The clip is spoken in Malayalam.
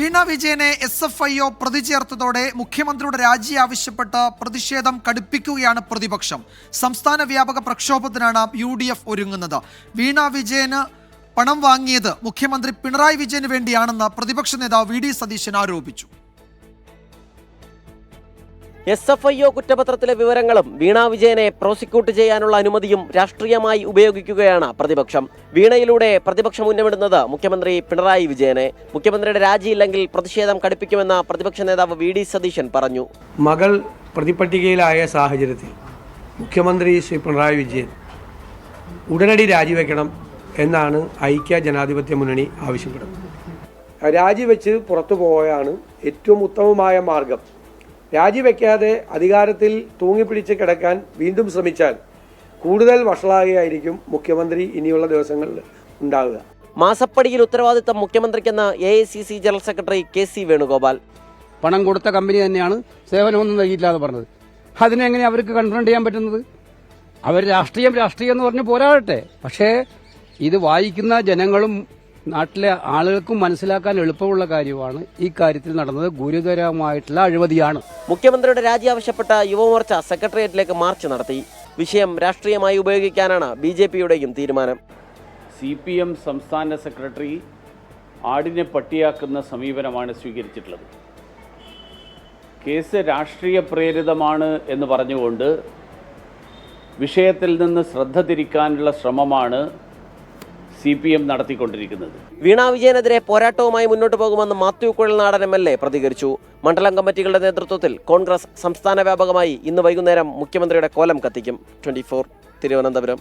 വീണ വിജയനെ SFIO പ്രതി ചേർത്തതോടെ മുഖ്യമന്ത്രിയുടെ രാജി ആവശ്യപ്പെട്ട് പ്രതിഷേധം കടുപ്പിക്കുകയാണ് പ്രതിപക്ഷം. സംസ്ഥാന വ്യാപക പ്രക്ഷോഭത്തിനാണ് UDF ഒരുങ്ങുന്നത്. വീണ വിജയന് പണം വാങ്ങിയത് മുഖ്യമന്ത്രി പിണറായി വിജയന് വേണ്ടിയാണെന്ന് പ്രതിപക്ഷ നേതാവ് VD സതീശൻ ആരോപിച്ചു. SFIO കുറ്റപത്രത്തിലെ വിവരങ്ങളും വീണ വിജയനെ പ്രോസിക്യൂട്ട് ചെയ്യാനുള്ള അനുമതിയും രാഷ്ട്രീയമായി ഉപയോഗിക്കുകയാണ് പ്രതിപക്ഷം. വീണയിലൂടെ പ്രതിപക്ഷം ഉന്നമിടുന്നത് മുഖ്യമന്ത്രി പിണറായി വിജയനെ. മുഖ്യമന്ത്രിയുടെ രാജിയില്ലെങ്കിൽ പ്രതിഷേധം കടുപ്പിക്കുമെന്ന് പ്രതിപക്ഷ നേതാവ് VD സതീശൻ പറഞ്ഞു. മകൾ പ്രതിപട്ടികയിലായ സാഹചര്യത്തിൽ മുഖ്യമന്ത്രി ശ്രീ പിണറായി വിജയൻ ഉടനടി രാജിവെക്കണം എന്നാണ് ഐക്യ ജനാധിപത്യ മുന്നണി ആവശ്യപ്പെടുന്നത്. രാജിവെച്ച് പുറത്തു പോവുകയാണ് ഏറ്റവും ഉത്തമമായ മാർഗം. രാജിവെക്കാതെ അധികാരത്തിൽ തൂങ്ങിപ്പിടിച്ച് കിടക്കാൻ വീണ്ടും ശ്രമിച്ചാൽ കൂടുതൽ വഷളാകുകയായിരിക്കും മുഖ്യമന്ത്രി ഇനിയുള്ള ദിവസങ്ങളിൽ ഉണ്ടാവുക. മാസപ്പടിയിൽ ഉത്തരവാദിത്തം മുഖ്യമന്ത്രിക്കെന്ന് AICC general secretary KC Venugopal. പണം കൊടുത്ത കമ്പനി തന്നെയാണ് സേവനമൊന്നും നൽകിയില്ലാതെ പറഞ്ഞത്. അതിനെങ്ങനെ അവർക്ക് കൺഫ്രണ്ട് ചെയ്യാൻ പറ്റുന്നത്? അവർ രാഷ്ട്രീയം എന്ന് പറഞ്ഞ് പോരാടട്ടെ. പക്ഷേ ഇത് വായിക്കുന്ന ജനങ്ങളും നാട്ടിലെ ആളുകൾക്കും മനസ്സിലാക്കാൻ എളുപ്പമുള്ള കാര്യമാണ്. ഈ കാര്യത്തിൽ നടന്നത് ഗുരുതരമായിട്ടുള്ള അഴിമതിയാണ്. മുഖ്യമന്ത്രിയുടെ രാജി ആവശ്യപ്പെട്ട യുവമോർച്ച സെക്രട്ടേറിയറ്റിലേക്ക് മാർച്ച് നടത്തി. വിഷയം രാഷ്ട്രീയമായി ഉപയോഗിക്കാനാണ് BJPയുടെയും തീരുമാനം. CPM സംസ്ഥാന സെക്രട്ടറി ആടിനെ പട്ടിയാക്കുന്ന സമീപനമാണ് സ്വീകരിച്ചിട്ടുള്ളത്. കേസ് രാഷ്ട്രീയ പ്രേരിതമാണ് എന്ന് പറഞ്ഞുകൊണ്ട് വിഷയത്തിൽ നിന്ന് ശ്രദ്ധ തിരിക്കാനുള്ള ശ്രമമാണ് CPM നടത്തിക്കൊണ്ടിരിക്കുന്നത്. വീണ വിജയനെതിരെ പോരാട്ടവുമായി മുന്നോട്ട് പോകുമെന്ന് മാത്യു കുഴൽനാടൻ MLA പ്രതികരിച്ചു. മണ്ഡലം കമ്മിറ്റികളുടെ നേതൃത്വത്തിൽ കോൺഗ്രസ് സംസ്ഥാന വ്യാപകമായി ഇന്ന് വൈകുന്നേരം മുഖ്യമന്ത്രിയുടെ കോലം കത്തിക്കും. 24 തിരുവനന്തപുരം.